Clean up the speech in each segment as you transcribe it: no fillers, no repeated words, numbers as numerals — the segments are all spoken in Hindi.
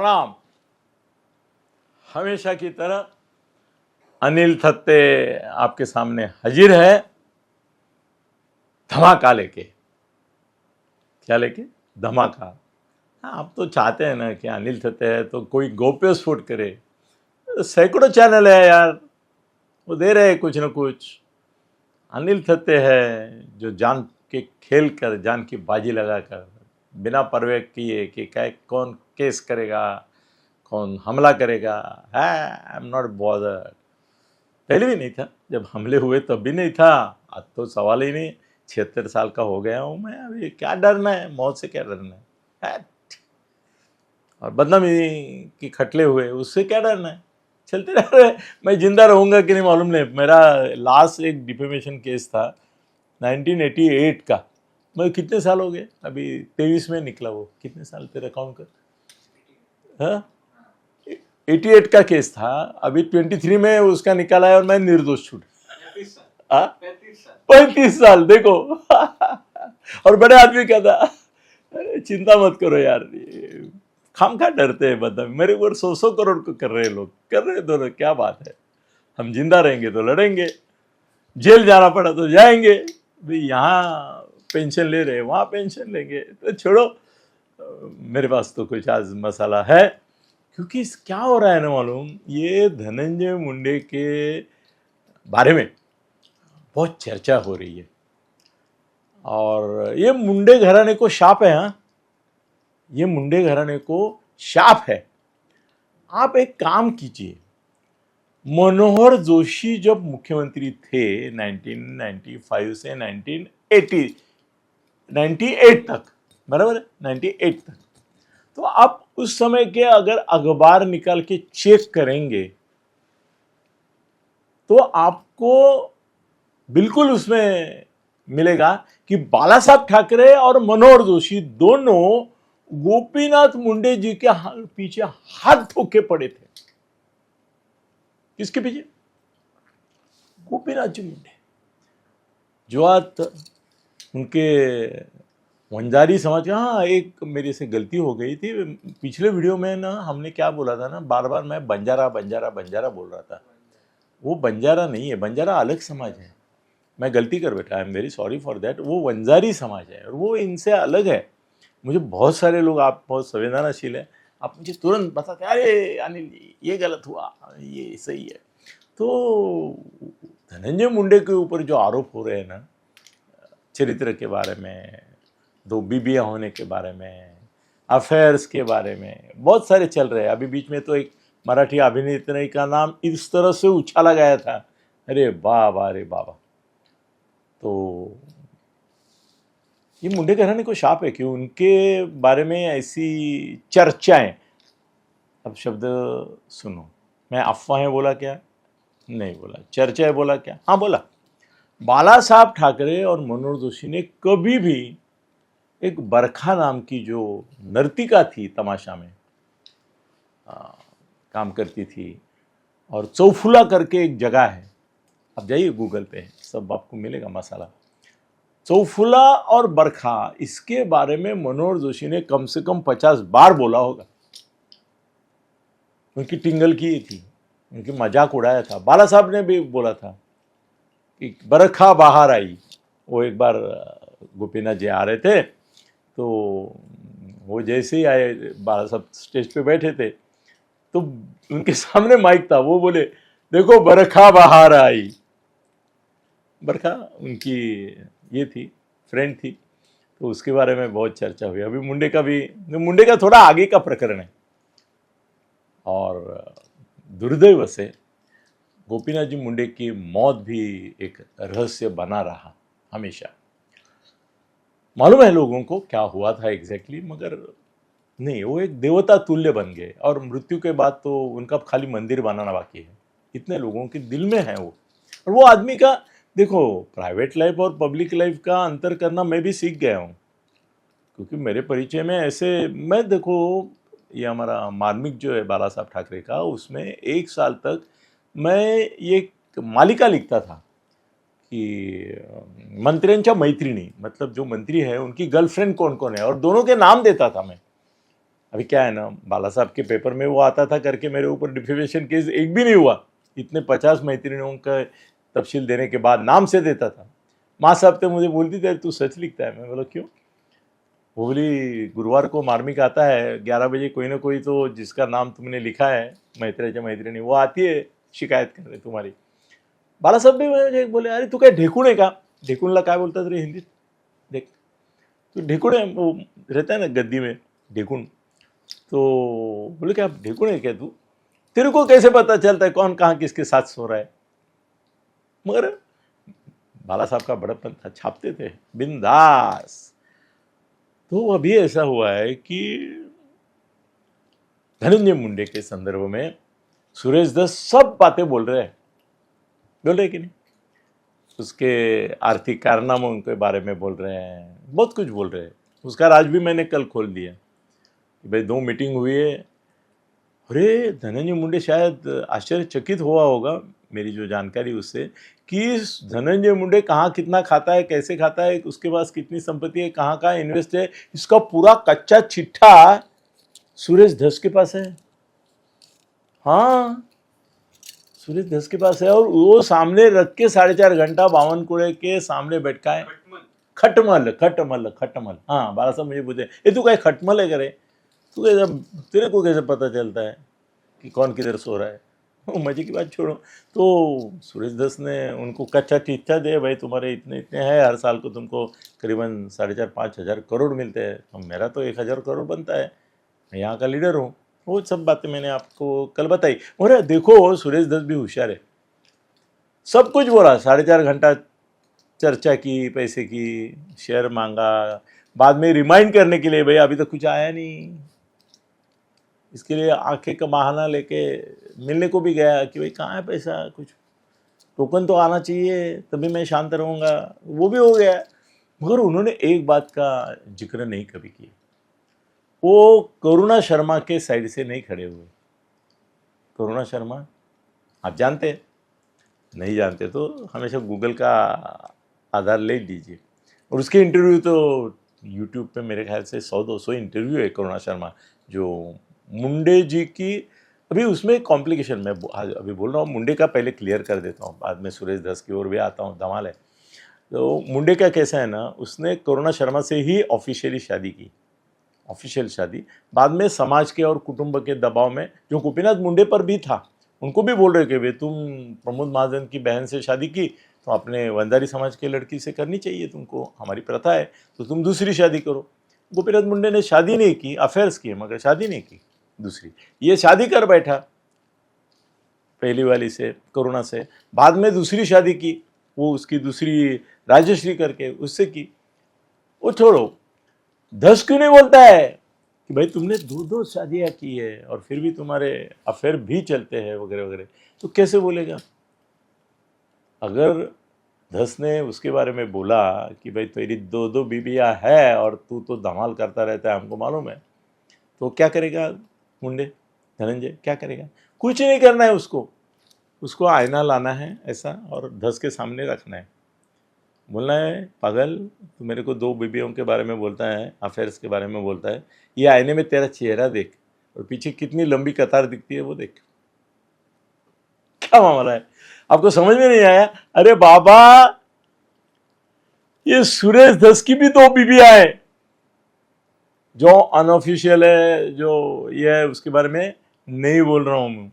प्रणाम। हमेशा की तरह अनिल थत्ते आपके सामने हाजिर है, धमाका लेके। क्या लेके? धमाका। हाँ, आप तो चाहते हैं ना कि अनिल थत्ते है तो कोई गौप्यस्फोट करे। सैकड़ों चैनल है यार, वो दे रहे हैं कुछ न कुछ। अनिल थत्ते है जो जान के खेल कर, जान की बाजी लगा कर, बिना परवाह किए कि कौन केस करेगा, कौन हमला करेगा, है आई एम नॉट बॉदर्ड। पहले भी नहीं था, जब हमले हुए तब भी नहीं था, आज तो सवाल ही नहीं। 76 साल का हो गया हूँ मैं, अभी क्या डरना है, मौत से क्या डरना है? और बदनामी की खटले हुए, उससे क्या डरना है? चलते रह रहे। मैं जिंदा रहूंगा कि नहीं मालूम नहीं। मेरा लास्ट एक डिफेमेशन केस था 1988 का। मैं कितने साल हो गए, अभी 23 में निकला वो। कितने साल तेरा काउंट कर। हाँ, 88 का केस था, अभी 23 में उसका निकाला है और मैं निर्दोष छूट। 35 साल देखो। और बड़े आदमी का था। अरे चिंता मत करो यार, खामखा डरते हैं बदनाम। मेरे ऊपर 100 करोड़ को कर रहे हैं लोग, कर रहे दोनों, क्या बात है। हम जिंदा रहेंगे तो लड़ेंगे, जेल जाना पड़ा तो जाएंगे। भाई यहाँ पेंशन ले रहे, वहां पेंशन लेंगे, तो छोड़ो। मेरे पास तो कुछ आज मसाला है, क्योंकि क्या हो रहा है ना मालूम, ये धनंजय मुंडे के बारे में बहुत चर्चा हो रही है। और ये मुंडे घराने को शाप है। हाँ, ये मुंडे घराने को शाप है। आप एक काम कीजिए, मनोहर जोशी जब मुख्यमंत्री थे 1995 से 98 तक, बराबर है, 98 तक, तो आप उस समय के अगर अखबार निकाल के चेक करेंगे तो आपको बिल्कुल उसमें मिलेगा कि बाला साहब ठाकरे और मनोहर जोशी दोनों गोपीनाथ मुंडे जी के पीछे हाथ धोके पड़े थे। किसके पीछे? गोपीनाथ जी मुंडे। जो आज उनके वंजारी समाज। हाँ, एक मेरे से गलती हो गई थी पिछले वीडियो में ना, हमने क्या बोला था ना, बार बार मैं बंजारा बंजारा बंजारा बोल रहा था। वो बंजारा नहीं है, बंजारा अलग समाज है। मैं गलती कर बैठा, I am very sorry for that. वो वंजारी समाज है और वो इनसे अलग है। मुझे बहुत सारे लोग, आप बहुत संवेदनशील है, आप मुझे तुरंत बताते, अरे अनिल ये गलत हुआ, ये सही है। तो धनंजय मुंडे के ऊपर जो आरोप हो रहे हैं ना, चरित्र के बारे में, 2 बीबियाँ होने के बारे में, अफेयर्स के बारे में बहुत सारे चल रहे हैं। अभी बीच में तो एक मराठी अभिनेत्री का नाम इस तरह से उछाला गया था, अरे बाबा अरे बाबा। तो ये मुंडे घराने को शाप है कि उनके बारे में ऐसी चर्चाएं। अब शब्द सुनो, मैं अफवाहें बोला क्या? नहीं बोला। चर्चाएं बोला क्या? हाँ बोला। बाला साहब ठाकरे और मनोहर जोशी ने कभी भी एक बरखा नाम की जो नर्तिका थी, तमाशा में काम करती थी, और चौफुला करके एक जगह है, आप जाइए गूगल पे, सब आपको मिलेगा मसाला। चौफुला और बरखा, इसके बारे में मनोहर जोशी ने कम से कम 50 बार बोला होगा। उनकी टिंगल की थी, उनकी मजाक उड़ाया था। बाला साहब ने भी बोला था कि बरखा बाहर आई। वो एक बार गोपीनाथ जी आ रहे थे, तो वो जैसे ही आए, बाला साहब स्टेज पे बैठे थे, तो उनके सामने माइक था, वो बोले देखो बरखा बाहर आई। बरखा उनकी ये थी, फ्रेंड थी, तो उसके बारे में बहुत चर्चा हुई। अभी मुंडे का भी, मुंडे का थोड़ा आगे का प्रकरण है। और दुर्दैव से गोपीनाथ जी मुंडे की मौत भी एक रहस्य बना रहा हमेशा। मालूम है लोगों को क्या हुआ था एग्जैक्टली, मगर नहीं, वो एक देवता तुल्य बन गए। और मृत्यु के बाद तो उनका खाली मंदिर बनाना बाकी है, इतने लोगों के दिल में है वो। और वो आदमी का देखो, प्राइवेट लाइफ और पब्लिक लाइफ का अंतर करना मैं भी सीख गया हूँ, क्योंकि मेरे परिचय में ऐसे, मैं देखो, ये हमारा मार्मिक जो है बाला साहब ठाकरे का, उसमें 1 साल तक मैं ये मालिका लिखता था कि मंत्र्यांच्या मैत्रिणी, मतलब जो मंत्री है उनकी गर्लफ्रेंड कौन कौन है, और दोनों के नाम देता था मैं। अभी क्या है ना, बाला साहब के पेपर में वो आता था करके मेरे ऊपर डिफेमेशन केस एक भी नहीं हुआ। इतने 50 मैत्रियों का तफसील देने के बाद नाम से देता था। माँ साहब तो मुझे बोलती थी तू सच लिखता है। मैं बोला क्यों? वो बोली गुरुवार को मार्मिक आता है 11 बजे, कोई ना कोई तो जिसका नाम तुमने लिखा है मैत्रेच्या मैत्रिणी वो आती है शिकायत करने तुम्हारी। बाला साहब भी मुझे बोले अरे तू काय ढेकूण आहे का? ढेकूणला काय बोलतात रे हिंदीत? देख तो ढेकूण है, वो रहता है ना गद्दी में ढेकूण। तो बोले क्या ढेकूण है क्या तू? तेरे को कैसे पता चलता है कौन कहाँ किसके साथ सो रहा है? मगर बाला साहब का बड़प्पन था, छापते थे बिंदास। तो अभी ऐसा हुआ है कि धनंजय मुंडे के संदर्भ में सुरेश दत्त सब बातें बोल रहे कि नहीं? उसके आर्थिक कारनामों के बारे में बोल रहे हैं, बहुत कुछ बोल रहे हैं। उसका राज भी मैंने कल खोल दिया कि भाई 2 मीटिंग हुई है। अरे धनंजय मुंडे शायद आश्चर्यचकित हुआ होगा मेरी जो जानकारी उससे कि धनंजय मुंडे कहाँ कितना खाता है, कैसे खाता है, उसके पास कितनी संपत्ति है, कहाँ कहाँ इन्वेस्ट है, इसका पूरा कच्चा चिट्ठा सुरेश धस के पास है। हाँ, सुरेश धस के पास है और वो सामने रख के 4.5 घंटा बावनकुळे के सामने बैठका है। खटमल खटमल खटमल, हाँ बाला साहब मुझे पूछे ये तू क्या खटमल है करे? तू कैसा, तेरे को कैसे पता चलता है कि कौन किधर सो रहा है? मजे की बात छोड़ो। तो सुरेश दस ने उनको कच्चा चिट्ठा दे, भाई तुम्हारे इतने इतने हैं, हर साल को तुमको करीबन 4.5-5 हज़ार करोड़ मिलते हैं, तो मेरा तो 1,000 करोड़ बनता है, मैं यहाँ का लीडर हूँ। वो सब बातें मैंने आपको कल बताई। और देखो सुरेश दस भी होशियार है, सब कुछ बोला, 4.5 घंटा चर्चा की, पैसे की, शेयर मांगा, बाद में रिमाइंड करने के लिए भाई अभी तो कुछ आया नहीं, इसके लिए आंखें का बहाना लेके मिलने को भी गया कि भाई कहाँ है पैसा, कुछ टोकन तो आना चाहिए तभी मैं शांत रहूँगा, वो भी हो गया। मगर उन्होंने एक बात का जिक्र नहीं कभी किया, वो करुणा शर्मा के साइड से नहीं खड़े हुए। करुणा शर्मा आप जानते हैं? नहीं जानते तो हमेशा गूगल का आधार ले लीजिए, और उसके इंटरव्यू तो यूट्यूब पे मेरे ख्याल से 100-200 इंटरव्यू है करुणा शर्मा जो मुंडे जी की। अभी उसमें कॉम्प्लिकेशन मैं अभी बोल रहा हूँ, मुंडे का पहले क्लियर कर देता हूँ, बाद में सुरेश दस की ओर भी आता हूँ, धमाल है। तो मुंडे का कैसा है ना, उसने करुणा शर्मा से ही ऑफिशियली शादी की, ऑफिशियल शादी। बाद में समाज के और कुटुंब के दबाव में, जो गोपीनाथ मुंडे पर भी था, उनको भी बोल रहे कि भाई तुम प्रमोद महाजन की बहन से शादी की तो अपने वंजारी समाज के लड़की से करनी चाहिए, तुमको हमारी प्रथा है, तो तुम दूसरी शादी करो। गोपीनाथ मुंडे ने शादी नहीं की, अफेयर्स किए मगर शादी नहीं की दूसरी। ये शादी कर बैठा पहली वाली से, करुणा से, बाद में दूसरी शादी की, वो उसकी दूसरी राजश्री करके उससे की। वो छोड़ो, दस क्यों नहीं बोलता है कि भाई तुमने 2-2 शादियाँ की है और फिर भी तुम्हारे अफेयर भी चलते हैं वगैरह वगैरह, तो कैसे बोलेगा? अगर धस ने उसके बारे में बोला कि भाई तेरी 2-2 बीबियाँ है और तू तो धमाल करता रहता है, हमको मालूम है, तो क्या करेगा मुंडे, धनंजय क्या करेगा? कुछ नहीं करना है उसको, उसको आईना लाना है ऐसा और धस के सामने रखना है, बोलना है पागल तू मेरे को 2 बीबियों के बारे में बोलता है, अफेयर्स के बारे में बोलता है, ये आईने में तेरा चेहरा देख और पीछे कितनी लंबी कतार दिखती है वो देख। क्या मामला है, आपको समझ में नहीं आया? अरे बाबा ये सुरेश दस की भी 2 बीबियां हैं, जो अनऑफिशियल है, जो ये है, उसके बारे में नहीं बोल रहा हूँ,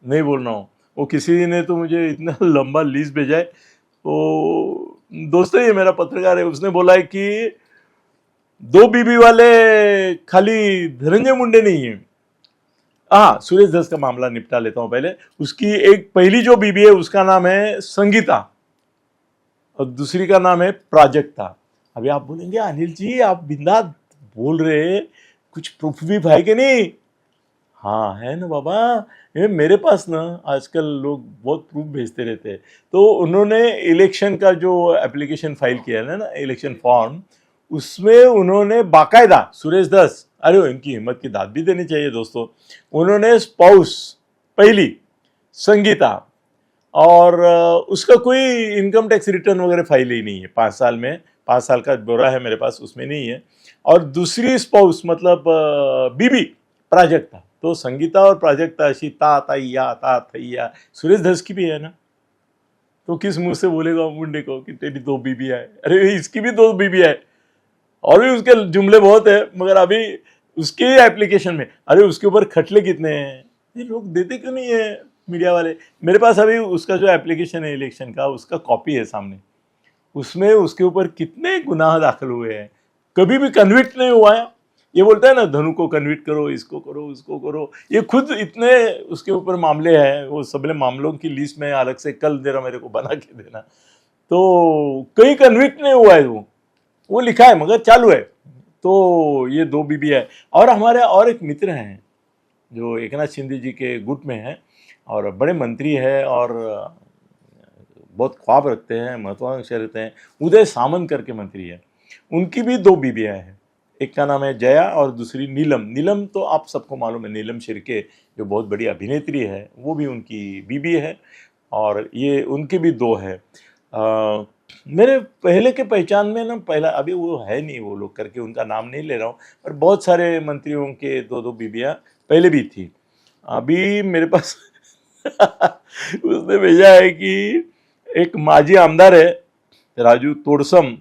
नहीं बोल रहा हूँ। वो किसी ने तो मुझे इतना लंबा लिस्ट भेजा है, तो दोस्तों ये मेरा पत्रकार है, उसने बोला है कि 2 बीबी वाले खाली धनंजय मुंडे नहीं है। हाँ, सुरेश दस का मामला निपटा लेता हूं पहले। उसकी एक पहली जो बीबी है उसका नाम है संगीता और दूसरी का नाम है प्राजक्ता। अभी आप बोलेंगे अनिल जी आप बिंदास बोल रहे, कुछ प्रूफ भी भाई के नहीं? हाँ है ना बाबा, ये मेरे पास ना आजकल लोग बहुत प्रूफ भेजते रहते हैं। तो उन्होंने इलेक्शन का जो एप्लीकेशन फाइल किया है ना, इलेक्शन फॉर्म, उसमें उन्होंने बाकायदा सुरेश दस, अरे इनकी हिम्मत की दाद भी देनी चाहिए दोस्तों, उन्होंने स्पाउस पहली संगीता और उसका कोई इनकम टैक्स रिटर्न वगैरह फाइल ही नहीं है 5 साल में, 5 साल का ब्यौरा है मेरे पास, उसमें नहीं है। और दूसरी स्पाउस मतलब बीबी प्राजक्ता, तो संगीता और प्राजक्ता अशी ता ताईया ता थैया, सुरेश धस की भी है ना, तो किस मुंह से बोलेगा मुंडे को कि तेरी 2 बीबी है? अरे इसकी भी 2 बीबी है, और भी उसके जुमले बहुत है, मगर अभी उसके एप्लीकेशन में अरे उसके ऊपर खटले कितने हैं, ये लोग देते क्यों नहीं है मीडिया वाले? मेरे पास अभी उसका जो एप्लीकेशन है इलेक्शन का, उसका कॉपी है सामने, उसमें उसके ऊपर कितने गुनाह दाखिल हुए हैं, कभी भी कन्विक्ट नहीं हुआ है। ये बोलता है ना धनु को कन्विक्ट करो, इसको करो, उसको करो, ये खुद इतने उसके ऊपर मामले हैं, वो सबले मामलों की लिस्ट में अलग से कल जरा मेरे को बना के देना। तो कहीं कन्विक्ट नहीं हुआ है वो लिखा है मगर चालू है। तो ये 2 बीबी है। और हमारे और एक मित्र हैं जो एकनाथ शिंदे जी के गुट में हैं और बड़े मंत्री हैं और बहुत ख्वाब रखते हैं, महत्वाकांक्षा रखते हैं, उदय सामंत करके मंत्री है, उनकी भी 2 बीबियाँ हैं। एक का नाम है जया और दूसरी नीलम। नीलम तो आप सबको मालूम है, नीलम शिर्के जो बहुत बड़ी अभिनेत्री है, वो भी उनकी बीबी है और ये उनकी भी 2 है। मेरे पहले के पहचान में ना, पहला अभी वो है नहीं, वो लोग करके उनका नाम नहीं ले रहा हूँ, पर बहुत सारे मंत्रियों के 2-2 बीबियाँ पहले भी थी। अभी मेरे पास उसने भेजा है कि एक माजी आमदार है राजू तोड़सम,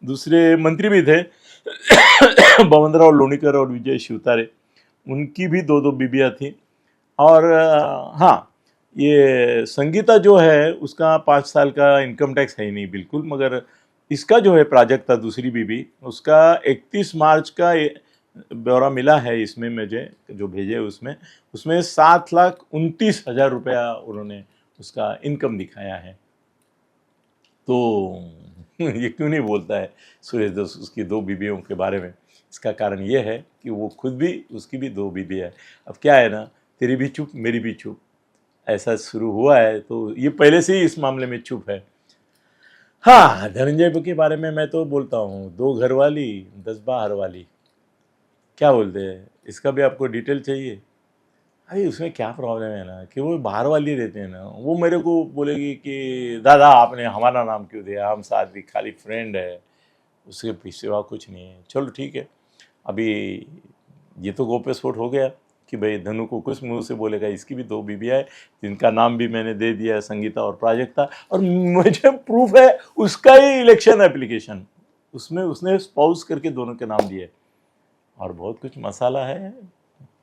दूसरे मंत्री भी थे बवनराव लोणीकर और विजय शिवतारे, उनकी भी 2-2 बीबियाँ थी। और हाँ, ये संगीता जो है उसका 5 साल का इनकम टैक्स है ही नहीं बिल्कुल, मगर इसका जो है प्राजक्ता दूसरी बीबी, उसका 31 मार्च का ब्यौरा मिला है इसमें मुझे, जो भेजे उसमें 7,29,000 रुपया उन्होंने उसका इनकम दिखाया है। तो ये क्यों नहीं बोलता है सुरेश दस उसकी 2 बीबियों के बारे में? इसका कारण ये है कि वो खुद भी, उसकी भी 2 बीबी है। अब क्या है ना, तेरी भी चुप मेरी भी चुप, ऐसा शुरू हुआ है, तो ये पहले से ही इस मामले में चुप है। हाँ, धनंजय के बारे में मैं तो बोलता हूँ, 2 घर वाली 10 बाहर वाली, क्या बोलते हैं, इसका भी आपको डिटेल चाहिए? अरे उसमें क्या प्रॉब्लम है ना कि वो बाहर वाली रहते हैं ना, वो मेरे को बोलेगी कि दादा आपने हमारा नाम क्यों दिया, हम साथ भी खाली फ्रेंड है, उसके पीछे सिवा कुछ नहीं है। चलो ठीक है, अभी ये तो गोप्यस्फोट हो गया कि भाई धनु को कुछ मुंह से बोलेगा, इसकी भी 2 बीबियाँ है जिनका नाम भी मैंने दे दिया है, संगीता और प्राजक्ता, और मुझे प्रूफ है उसका ही इलेक्शन एप्लीकेशन, उसमें उसने स्पाउस करके दोनों के नाम दिए। और बहुत कुछ मसाला है,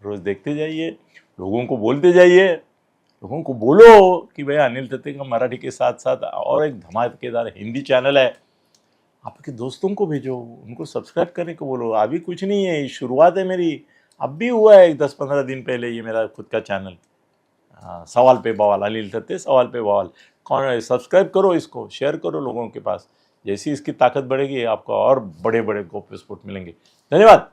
रोज़ देखते जाइए, लोगों को बोलते जाइए, लोगों को बोलो कि भाई अनिल दत्ते का मराठी के साथ साथ और एक धमाकेदार हिंदी चैनल है, आपके दोस्तों को भेजो, उनको सब्सक्राइब करने को बोलो। अभी कुछ नहीं है, शुरुआत है मेरी, अब भी हुआ है 10-15 दिन पहले ये मेरा खुद का चैनल, सवाल पे बवाल, अनिल दत्ते सवाल पे बवाल। कौन सब्सक्राइब करो, इसको शेयर करो लोगों के पास, जैसी इसकी ताकत बढ़ेगी आपको और बड़े बड़े गोप्य स्फोट मिलेंगे। धन्यवाद।